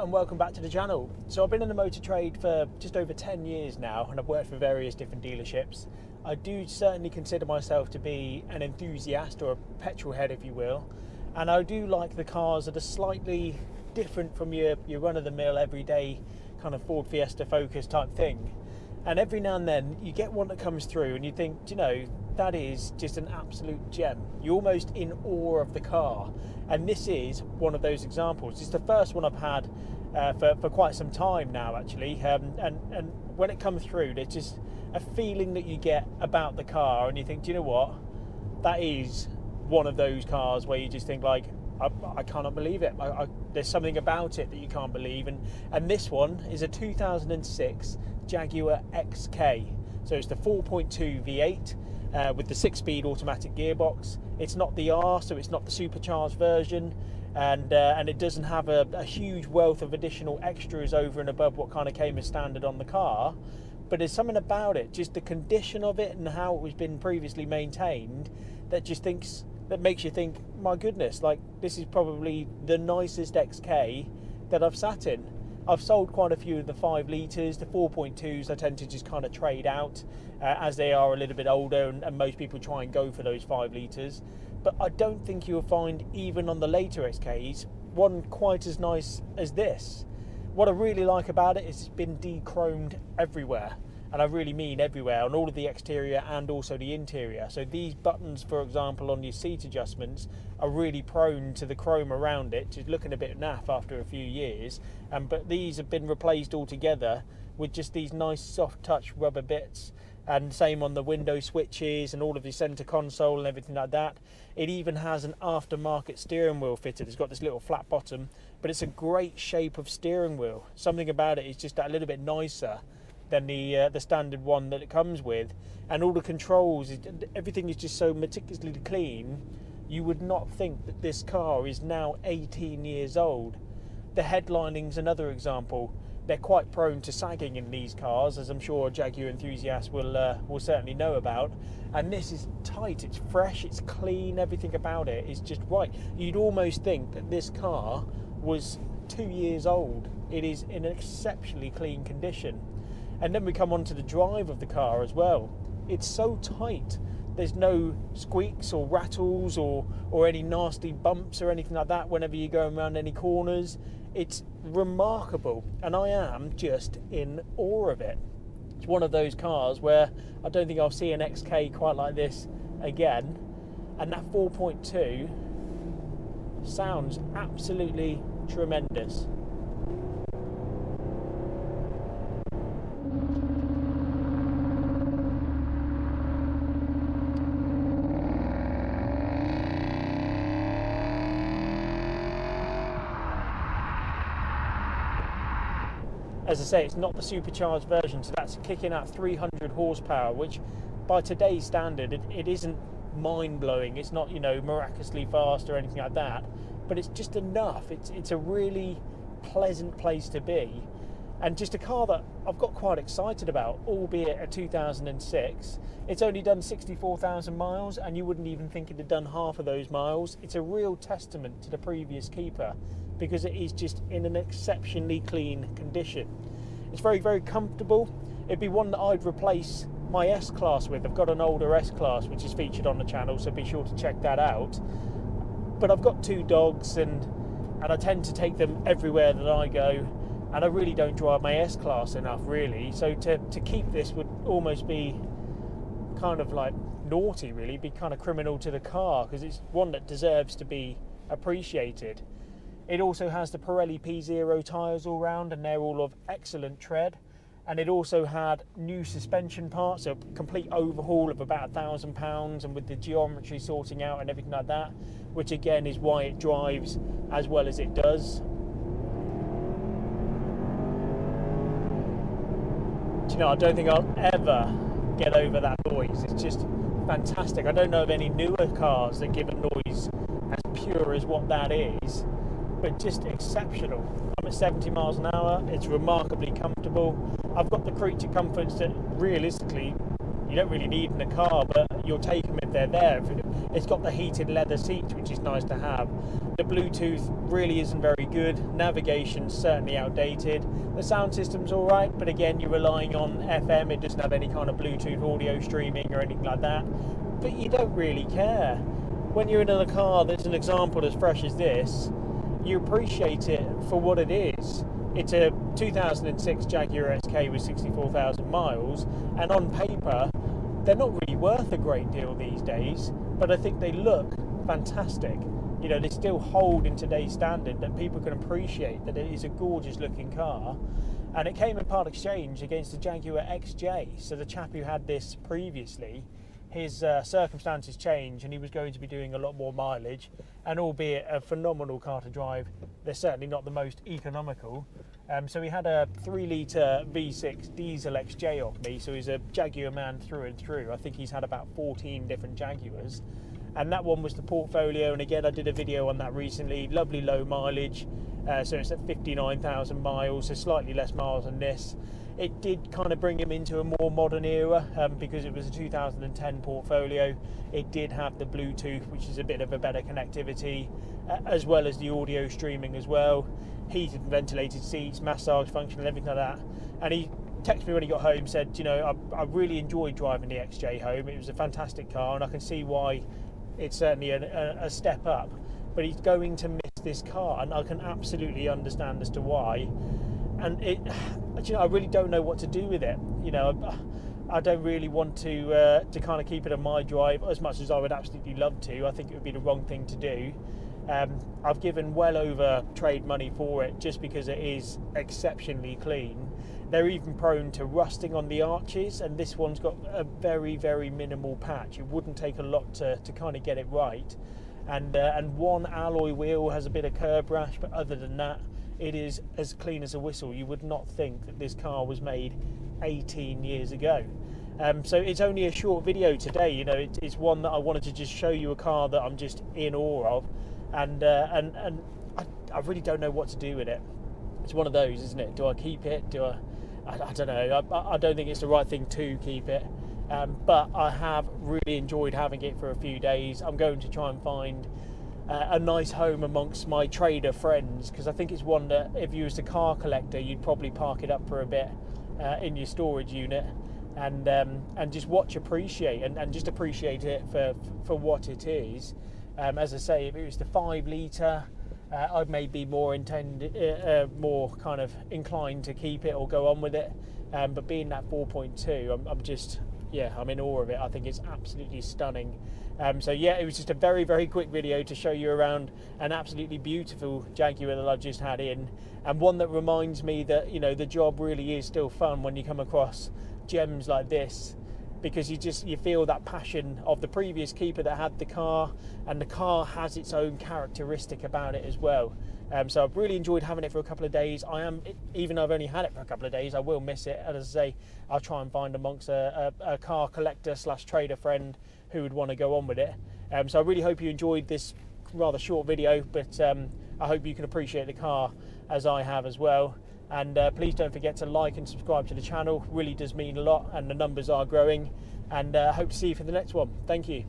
and welcome back to the channel. So I've been in the motor trade for just over 10 years now, and I've worked for various different dealerships. I do certainly consider myself to be an enthusiast, or a petrol head if you will, and I do like the cars that are slightly different from your run-of-the-mill everyday kind of Ford Fiesta Focus type thing. And every now and then you get one that comes through and you think, do you know, that is just an absolute gem. You're almost in awe of the car, and this is one of those examples. It's the first one I've had for quite some time now, actually, and when it comes through, there's just a feeling that you get about the car, and you think, do you know what, that is one of those cars where you just think, like, I cannot believe it. There's something about it that you can't believe, and this one is a 2006 Jaguar XK. So it's the 4.2 V8 with the 6-speed automatic gearbox. It's not the R, so it's not the supercharged version, and it doesn't have a huge wealth of additional extras over and above what kind of came as standard on the car. But there's something about it, just the condition of it and how it was been previously maintained, that makes you think, my goodness, like, this is probably the nicest XK that I've sat in. I've sold quite a few of the 5 litres, the 4.2s I tend to just kind of trade out as they are a little bit older, and most people try and go for those 5 litres. But I don't think you'll find, even on the later XKs, one quite as nice as this. What I really like about it is it's been de-chromed everywhere. And I really mean everywhere, on all of the exterior and also the interior. So these buttons, for example, on your seat adjustments are really prone to the chrome around it, just looking a bit naff after a few years. But these have been replaced altogether with just these nice soft touch rubber bits. And same on the window switches and all of the center console and everything like that. It even has an aftermarket steering wheel fitted. It's got this little flat bottom, but it's a great shape of steering wheel. Something about it is just a little bit nicer than the standard one that it comes with, and all the controls, everything is just so meticulously clean. You would not think that this car is now 18 years old. The headlining's another example. They're quite prone to sagging in these cars, as I'm sure Jaguar enthusiasts will certainly know about. And this is tight, it's fresh, it's clean, everything about it is just right. You'd almost think that this car was 2 years old. It is in an exceptionally clean condition. And then we come on to the drive of the car as well. It's so tight. There's no squeaks or rattles or any nasty bumps or anything like that whenever you go around any corners. It's remarkable, and I am just in awe of it. It's one of those cars where I don't think I'll see an XK quite like this again. And that 4.2 sounds absolutely tremendous. As I say, it's not the supercharged version, so that's kicking out 300 horsepower, which by today's standard, it isn't mind-blowing. It's not, you know, miraculously fast or anything like that, but it's just enough. It's a really pleasant place to be, and just a car that I've got quite excited about, albeit a 2006. It's only done 64,000 miles, and you wouldn't even think it had done half of those miles. It's a real testament to the previous keeper, because it is just in an exceptionally clean condition. It's very, very comfortable. It'd be one that I'd replace my S-Class with. I've got an older S-Class which is featured on the channel, so be sure to check that out. But I've got 2 dogs, and I tend to take them everywhere that I go, and I really don't drive my S-Class enough, really. So to keep this would almost be kind of like naughty, really, be kind of criminal to the car, because it's one that deserves to be appreciated. It also has the Pirelli P0 tyres all round, and they're all of excellent tread. And it also had new suspension parts, a complete overhaul of about £1,000, and with the geometry sorting out and everything like that, which again is why it drives as well as it does. Do you know, I don't think I'll ever get over that noise. It's just fantastic. I don't know of any newer cars that give a noise as pure as what that is, but just exceptional. I'm at 70 miles an hour. It's remarkably comfortable. I've got the creature comforts that realistically you don't really need in a car, but you'll take them if they're there. It's got the heated leather seats, which is nice to have. The Bluetooth really isn't very good. Navigation's certainly outdated. The sound system's all right, but again, you're relying on FM. It doesn't have any kind of Bluetooth audio streaming or anything like that. But you don't really care. When you're in a car that's an example as fresh as this, you appreciate it for what it is. It's a 2006 Jaguar XK with 64,000 miles, and on paper, they're not really worth a great deal these days, but I think they look fantastic. You know, they still hold in today's standard that people can appreciate that it is a gorgeous looking car. And it came in part exchange against the Jaguar XJ. So the chap who had this previously, his circumstances changed and he was going to be doing a lot more mileage, and albeit a phenomenal car to drive, they're certainly not the most economical. So he had a 3-litre V6 diesel XJ off me, so he's a Jaguar man through and through. I think he's had about 14 different Jaguars, and that one was the Portfolio. And again, I did a video on that recently. Lovely low mileage, so it's at 59,000 miles, so slightly less miles than this. It did kind of bring him into a more modern era, because it was a 2010 Portfolio. It did have the Bluetooth, which is a bit of a better connectivity, as well as the audio streaming as well. Heated and ventilated seats, massage function and everything like that. And he texted me when he got home, said, you know, I really enjoyed driving the XJ home. It was a fantastic car, and I can see why it's certainly a step up. But he's going to miss this car, and I can absolutely understand as to why. And you know, I really don't know what to do with it. You know, I don't really want to kind of keep it on my drive as much as I would absolutely love to. I think it would be the wrong thing to do. I've given well over trade money for it just because it is exceptionally clean. They're even prone to rusting on the arches, and this one's got a very, very minimal patch. It wouldn't take a lot to kind of get it right. And one alloy wheel has a bit of curb rash, but other than that, it is as clean as a whistle. You would not think that this car was made 18 years ago. So it's only a short video today. You know, it's one that I wanted to just show you a car that I'm just in awe of, and I really don't know what to do with it. It's one of those, isn't it? Do I keep it? I don't know. I don't think it's the right thing to keep it. But I have really enjoyed having it for a few days. I'm going to try and find a nice home amongst my trader friends, because I think it's one that if you was a car collector, you'd probably park it up for a bit in your storage unit, and just appreciate and just appreciate it for what it is. As I say, if it was the 5-litre, I may be more kind of inclined to keep it or go on with it. But being that 4.2, I'm in awe of it. I think it's absolutely stunning. So yeah, it was just a very, very quick video to show you around an absolutely beautiful Jaguar that I've just had in, and one that reminds me that, you know, the job really is still fun when you come across gems like this, because you feel that passion of the previous keeper that had the car, and the car has its own characteristic about it as well. So I've really enjoyed having it for a couple of days. Even though I've only had it for a couple of days, I will miss it. And as I say, I'll try and find amongst a car collector / trader friend who would want to go on with it. So I really hope you enjoyed this rather short video, but I hope you can appreciate the car as I have as well. And please don't forget to like and subscribe to the channel. Really does mean a lot, and the numbers are growing. And I hope to see you for the next one. Thank you.